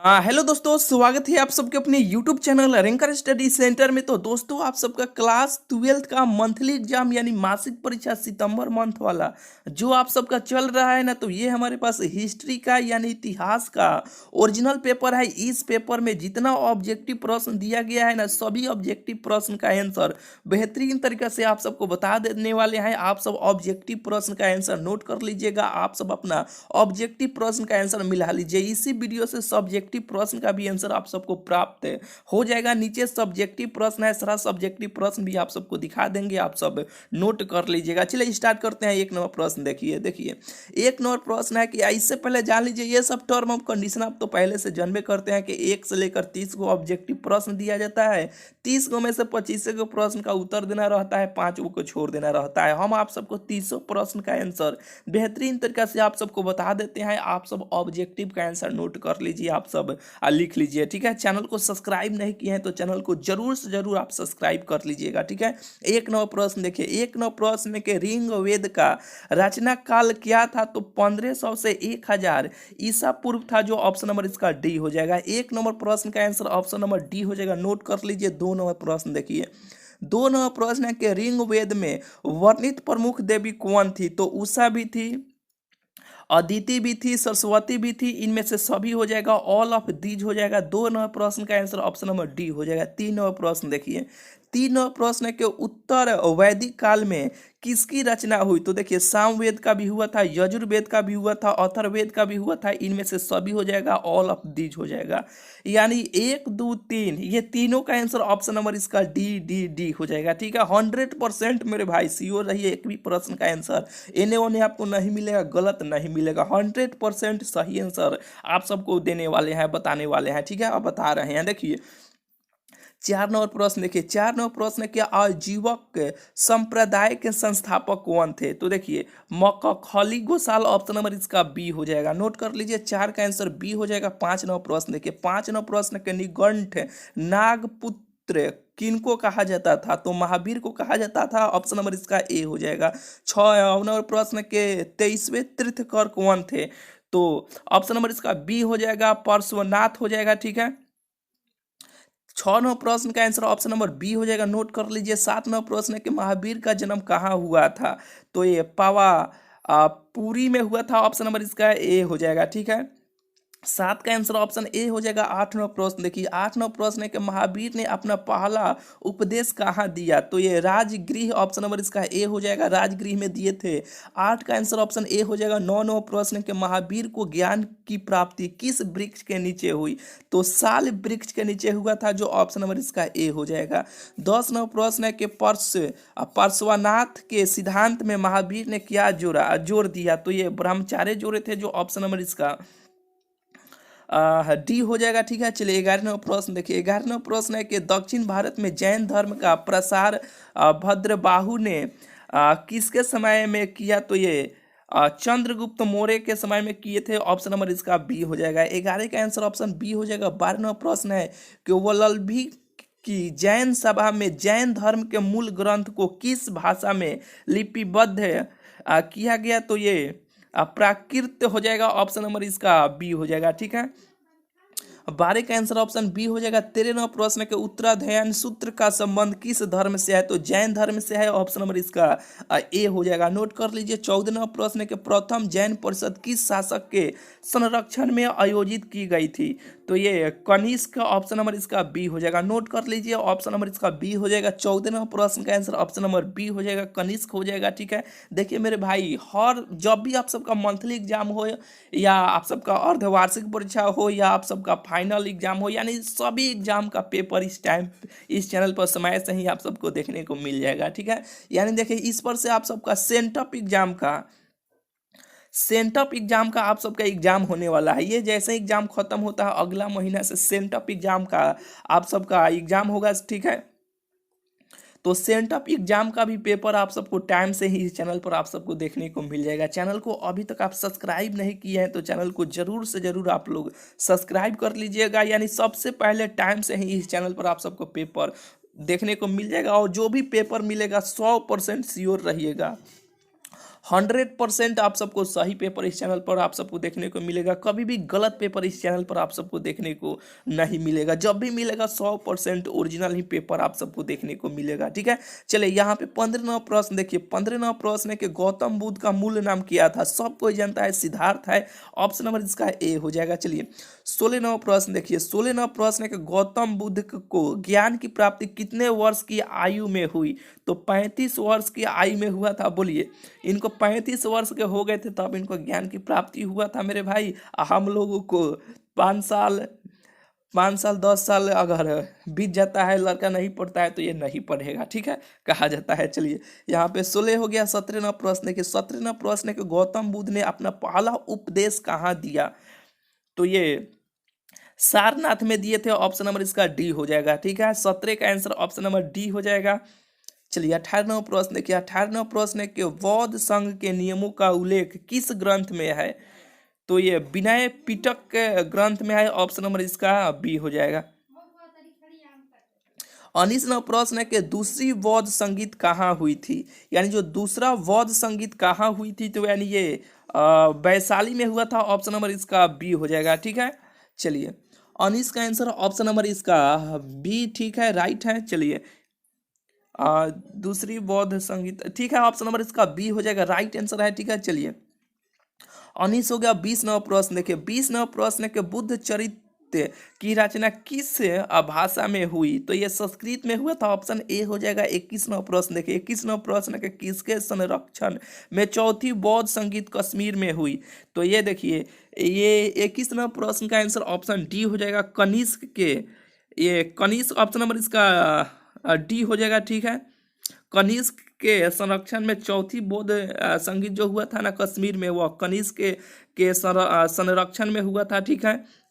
Hello दोस्तों, स्वागत है आप सबके अपने YouTube channel ranker study centre में। तो दोस्तों, आप सबका क्लास 12th का मंथली एग्जाम यानी मासिक परीक्षा सितंबर मंथ वाला जो आप सबका चल रहा है ना, तो ये हमारे पास हिस्ट्री का यानी इतिहास का ओरिजिनल पेपर है। इस पेपर में जितना ऑब्जेक्टिव प्रश्न दिया गया है ना, सभी ऑब्जेक्टिव प्रश्न का आंसर बेहतरीन तरीके से आप सबको बता देने वाले हैं। आप सब ऑब्जेक्टिव प्रश्न का आंसर नोट कर लीजिएगा, आप सब अपना ऑब्जेक्टिव प्रश्न का आंसर मिला लीजिए। इसी वीडियो से सब्जेक्टिव प्रश्न का भी आंसर आप सबको प्राप्त हो जाएगा। नीचे सब्जेक्टिव प्रश्न है, सारा सब्जेक्टिव प्रश्न भी आप सबको दिखा देंगे, आप सब नोट कर लीजिएगा। चलिए स्टार्ट करते हैं। एक नंबर प्रश्न देखिए देखिए एक नंबर प्रश्न है कि इससे पहले जान लीजिए ये सब टर्म ऑफ कंडीशन आप तो पहले से जानबे करते हैं कि 1 से लेकर 30 को ऑब्जेक्टिव प्रश्न दिया जाता है। 30 को में से 25 को प्रश्न का उत्तर देना रहता है, 5 को छोड़ देना रहता है। हम आप सबको 30 प्रश्न का आंसर बेहतरीन तरीके से आप सबको बता देते हैं। आप सब ऑब्जेक्टिव का आंसर नोट कर लीजिए, आप सब लिख लीजिए, ठीक है। चैनल को सब्सक्राइब नहीं किए हैं तो चैनल को जरूर से जरूर आप सब्सक्राइब कर लीजिएगा, ठीक है। एक नंबर प्रश्न देखिए, एक नंबर प्रश्न में के ऋग वेद का रचना काल क्या था? तो 1500 से 1000 ईसा पूर्व था, जो ऑप्शन नंबर इसका डी हो जाएगा। एक नंबर प्रश्न का आंसर ऑप्शन नंबर डी हो जाएगा, नोट कर लीजिए। 2 नंबर प्रश्न देखिए, 2 नंबर प्रश्न है कि ऋग वेद में वर्णित प्रमुख देवी कौन थी? तो उषा भी थी, अदिति भी थी, सरस्वती भी थी, इनमें से सभी हो जाएगा, ऑल ऑफ दीज हो जाएगा। 2 नंबर प्रश्न का आंसर ऑप्शन नंबर डी हो जाएगा। 3 नंबर प्रश्न देखिए, 3 नंबर प्रश्न के उत्तर वैदिक काल में किसकी रचना हुई? तो देखिए सामवेद का भी हुआ था, यजुर्वेद का भी हुआ था, अथर्ववेद का भी हुआ था, इनमें से सभी हो जाएगा, ऑल ऑफ दीज हो जाएगा। यानी 1 2 3 ये तीनों का आंसर ऑप्शन नंबर इसका डी डी डी हो जाएगा, ठीक है। 100% मेरे भाई श्योर रहिए, एक भी प्रश्न का आंसर इन्हें उन्हें आपको नहीं मिलेगा, गलत नहीं मिलेगा। 100% सही आंसर आप सबको देने वाले हैं, बताने वाले हैं, ठीक है। अब बता रहे हैं, देखिए 4 नंबर प्रश्न देखिए, 4 नंबर प्रश्न क्या आजीवक संप्रदाय के संस्थापक कौन थे? तो देखिए मखली गोसाल, ऑप्शन नंबर इसका बी हो जाएगा, नोट कर लीजिए। 4 का आंसर बी हो जाएगा। 5 नंबर प्रश्न देखिए, 5 नंबर प्रश्न के निगंठ नागपुत्र किनको कहा जाता था? तो महावीर को कहा जाता था, ऑप्शन नंबर इसका ए हो जाएगा। 6 नंबर प्रश्न के 23वें तीर्थकर कौन थे? तो ऑप्शन नंबर इसका बी हो जाएगा, पार्श्वनाथ हो जाएगा, ठीक है। 6 नंबर प्रश्न का आंसर ऑप्शन नंबर बी हो जाएगा, नोट कर लीजिए। 7 नंबर प्रश्न है कि महावीर का जन्म कहाँ हुआ था? तो ये पुरी में हुआ था, ऑप्शन नंबर इसका ए हो जाएगा, ठीक है। 7 का आंसर ऑप्शन ए हो जाएगा। 8 नंबर प्रश्न देखिए, 8 नंबर प्रश्न है कि महावीर ने अपना पहला उपदेश कहाँ दिया? तो ये राजगृह, ऑप्शन नंबर इसका ए हो जाएगा, राजगृह में दिए थे। 8 का आंसर ऑप्शन ए हो जाएगा। 9 नंबर प्रश्न है कि महावीर को ज्ञान की प्राप्ति किस वृक्ष के नीचे हुई? तो साल वृक्ष के नीचे हुआ था, जो ऑप्शन नंबर इसका ए हो जाएगा। 10 नंबर प्रश्न है कि पार्श्वनाथ के सिद्धांत में महावीर ने क्या जोर दिया? तो ये ब्रह्मचार्य जोड़े थे, जो ऑप्शन नंबर इसका डी हो जाएगा, ठीक है। चलिए 11वां प्रश्न देखिए, 11वां प्रश्न है कि दक्षिण भारत में जैन धर्म का प्रसार भद्रबाहु ने किसके समय में किया? तो ये चंद्रगुप्त मौर्य के समय में किए थे, ऑप्शन नंबर इसका बी हो जाएगा। 11 का आंसर ऑप्शन बी हो जाएगा। 12वां प्रश्न है कि वल्लभी की जैन सभा में जैन धर्म के मूल ग्रंथ को किस भाषा में लिपिबद्ध किया गया? तो ये प्राकृत हो जाएगा, ऑप्शन नंबर इसका बी हो जाएगा, ठीक है। 12 का आंसर ऑप्शन बी हो जाएगा। 13वां प्रश्न के उत्तराध्ययन सूत्र का संबंध किस धर्म से है? तो जैन धर्म से है, ऑप्शन नंबर इसका ए हो जाएगा, नोट कर लीजिए। 14वां प्रश्न के प्रथम जैन परिषद किस शासक के संरक्षण में आयोजित की गई थी? तो ये कनिष्क, ऑप्शन नंबर इसका बी हो जाएगा, नोट कर लीजिए। ऑप्शन नंबर इसका बी हो जाएगा। 14वां प्रश्न का आंसर ऑप्शन नंबर बी हो जाएगा, कनिष्क हो जाएगा, ठीक है। देखिए मेरे भाई, हर जब भी आप सबका मंथली एग्जाम हो या आप सबका अर्धवार्षिक परीक्षा हो या आप सबका फाइनल एग्जाम हो, यानी सभी एग्जाम का पेपर इस टाइम इस चैनल पर समय से ही आप सबको देखने को मिल जाएगा, ठीक है। यानी देखिए इस पर से आप सबका सेंटअप एग्जाम का आप सबका एग्जाम होने वाला है। ये जैसे एग्जाम खत्म होता है अगला महीना से सेंटअप एग्जाम का आप सबका एग्जाम होगा, ठीक है। तो सेंटअप एग्जाम का भी पेपर आप सबको टाइम से ही इस चैनल पर आप सबको देखने को मिल जाएगा। चैनल को अभी तक आप सब्सक्राइब नहीं किए हैं तो चैनल को जरूर से जरूर आप लोग सब्सक्राइब कर लीजिएगा, यानी सबसे पहले टाइम से ही इस चैनल पर आप सबको पेपर देखने को मिल जाएगा। और जो भी पेपर मिलेगा 100% श्योर रहिएगा, 100% आप सबको सही पेपर इस चैनल पर आप सबको देखने को मिलेगा। कभी भी गलत पेपर इस चैनल पर आप सबको देखने को नहीं मिलेगा। जब भी मिलेगा 100% ओरिजिनल ही पेपर आप सबको देखने को मिलेगा। ठीक है, चलिए यहाँ पे 15वां प्रश्न देखिए। 15वां प्रश्न है कि गौतम बुद्ध का मूल नाम क्या था? सब कोई जानता है, सिद्धार्थ है। ऑप्शन नंबर इसका ए हो जाएगा। चलिए 16वां प्रश्न देखिए। 16वां प्रश्न है कि गौतम बुद्ध को ज्ञान की प्राप्ति कितने वर्ष की आयु में हुई? तो 35 वर्ष की आयु में हुआ था। बोलिए, इनको 35 वर्ष के हो गए थे तब इनको ज्ञान की प्राप्ति हुआ था मेरे भाई। हम लोगों को 5 साल 10 साल अगर बीत जाता है, लड़का नहीं पढ़ता है तो ये नहीं पढ़ेगा। ठीक है, कहा जाता है। चलिए यहाँ पे 16 हो गया। 17वां प्रश्न है कि 17वां प्रश्न है कि गौतम बुद्ध ने अपना पहला उपदेश कहाँ दिया? तो ये सारनाथ में दिए थे। ऑप्शन नंबर इसका डी हो जाएगा। ठीक है, 17 का आंसर ऑप्शन नंबर डी हो जाएगा। चलिए 18वां प्रश्न देखिए। 18वां प्रश्न है कि बौद्ध संघ के नियमों का उल्लेख किस ग्रंथ में है? तो ये विनय पिटक के ग्रंथ में है। ऑप्शन नंबर इसका बी हो जाएगा। 19वां प्रश्न है कि दूसरी बौद्ध संगीत कहाँ हुई थी? यानी जो दूसरा बौद्ध संगीत कहाँ हुई थी? तो यानी ये वैशाली में हुआ था। ऑप्शन नंबर इसका बी हो जाएगा। ठीक है, चलिए 19 का आंसर ऑप्शन नंबर इसका बी ठीक है, राइट है। चलिए दूसरी बौद्ध संगीत ठीक है, ऑप्शन नंबर इसका बी हो जाएगा, राइट आंसर है। ठीक है, चलिए 19 हो गया। 20वां प्रश्न देखिए। 20वां प्रश्न है कि बुद्ध चरित्र की रचना किस भाषा में हुई? तो ये संस्कृत में हुआ था। ऑप्शन ए हो जाएगा। 21वां प्रश्न देखिए। 21वां प्रश्न है कि किसके संरक्षण में चौथी बौद्ध संगीत कश्मीर में हुई? तो ये देखिए, ये 21वां प्रश्न का आंसर ऑप्शन डी हो जाएगा, कनिष्क के। ये कनिष्क ऑप्शन नंबर इसका डी हो जाएगा। ठीक है, कनिष्क के संरक्षण में चौथी बौद्ध संगीत जो हुआ था ना कश्मीर में, वह कनिष्क के संरक्षण में हुआ था। ठीक है,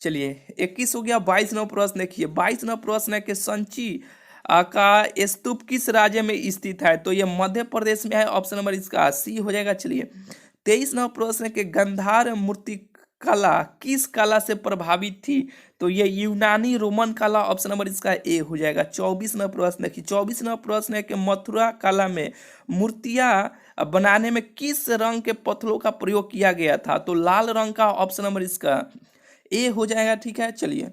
चलिए 21 हो गया। 22वां प्रश्न देखिए। 22वां प्रश्न है कि संची का स्तूप किस राज्य में स्थित है? तो ये मध्य प्रदेश में है। ऑप्शन नंबर इसका सी हो जाएगा। चलिए 23वां प्रश्न है कि गांधार मूर्ति कला किस कला से प्रभावित थी? तो ये यूनानी रोमन कला। ऑप्शन नंबर इसका ए हो जाएगा। 24वां प्रश्न देखिए। 24वां प्रश्न है कि मथुरा कला में मूर्तियां बनाने में किस रंग के पत्थरों का प्रयोग किया गया था? तो लाल रंग का। ऑप्शन नंबर इसका ए हो जाएगा। ठीक है, चलिए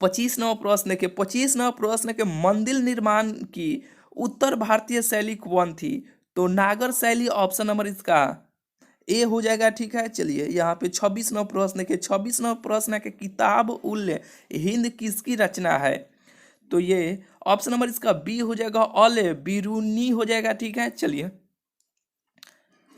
25वां प्रश्न देखिए। 25वां प्रश्न के मंदिर निर्माण की उत्तर भारतीय शैली कौन थी? तो नागर शैली। ऑप्शन नंबर इसका ए हो जाएगा। ठीक है, चलिए यहाँ पे 26वां प्रश्न के 26वां प्रश्न है कि किताब उल हिंद किसकी रचना है? तो ये ऑप्शन नंबर इसका बी हो जाएगा, अल बिरूनी हो जाएगा। ठीक है, चलिए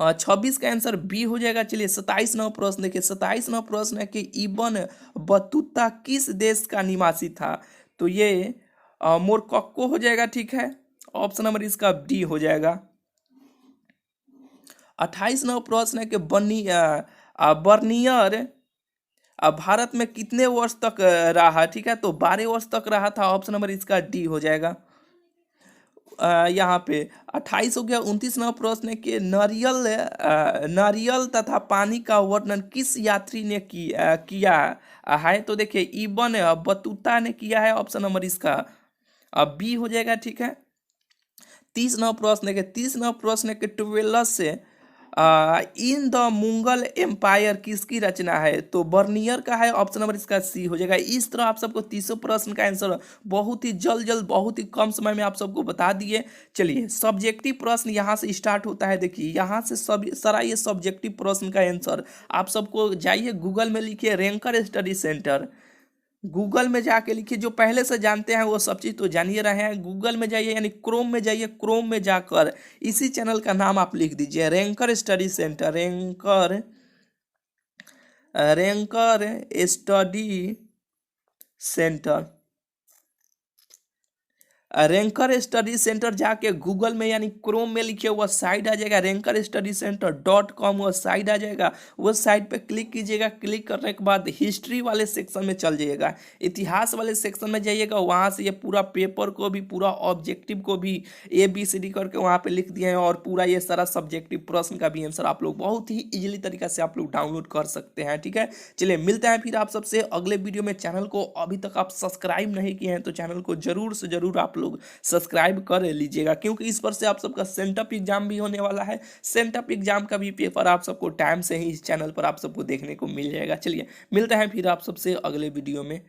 26 का आंसर बी हो जाएगा। चलिए 27वां प्रश्न देखिए। 27वां प्रश्न है कि इब्न बतूता किस देश का निवासी था? तो ये मोरक्को हो जाएगा। ठीक है, ऑप्शन नंबर इसका डी हो जाएगा। 28वां प्रश्न है कि बर्नियर भारत में कितने वर्ष तक रहा? ठीक है, तो 12 वर्ष तक रहा था। ऑप्शन नंबर इसका डी हो जाएगा। यहाँ पे 28 हो गया। 29वां प्रश्न है कि नारियल तथा पानी का वर्णन किस यात्री ने किया है? तो देखिए इब्न बतूता ने किया है। ऑप्शन नंबर इसका बी हो जाएगा। ठीक है, 30वां प्रश्न है कि 30वां प्रश्न है कि 12 से इन द मुगल एम्पायर किसकी रचना है? तो बर्नियर का है। ऑप्शन नंबर इसका सी हो जाएगा। इस तरह आप सबको 30 प्रश्न का आंसर बहुत ही जल्द बहुत ही कम समय में आप सबको बता दिए। चलिए सब्जेक्टिव प्रश्न यहाँ से स्टार्ट होता है। देखिए यहाँ से सब सारा ये सब्जेक्टिव प्रश्न का आंसर आप सबको जाइए गूगल में लिखिए रैंकर स्टडी सेंटर। गूगल में जाके लिखिए, जो पहले से जानते हैं वो सब चीज़ तो जान ही रहे हैं। गूगल में जाइए यानी क्रोम में जाइए, क्रोम में जाकर इसी चैनल का नाम आप लिख दीजिए ranker study centre. Ranker study centre. Ranker study centre जाके गूगल में यानी क्रोम में लिखिए, वह साइट आ जाएगा rankerstudycenter.com। वह साइट आ जाएगा, वो साइट पे क्लिक कीजिएगा। क्लिक करने के बाद हिस्ट्री वाले सेक्शन में चल जाइएगा, इतिहास वाले सेक्शन में जाइएगा। वहाँ से ये पूरा पेपर को भी, पूरा ऑब्जेक्टिव को भी ABCD करके वहाँ पे लिख दिए हैं, और पूरा ये सारा सब्जेक्टिव प्रश्न का भी आंसर आप लोग बहुत ही इजीली तरीका से आप लोग डाउनलोड कर सकते हैं। ठीक है, चलिए मिलते हैं फिर आप सबसे अगले वीडियो में। चैनल को अभी तक आप सब्सक्राइब नहीं किए हैं तो चैनल को जरूर से जरूर आप लोग सब्सक्राइब कर लीजिएगा, क्योंकि इस पर से आप सबका सेंटअप एग्जाम भी होने वाला है। सेंटअप एग्जाम का भी पेपर आप सबको टाइम से ही इस चैनल पर आप सबको देखने को मिल जाएगा। चलिए मिलते हैं फिर आप सबसे अगले वीडियो में।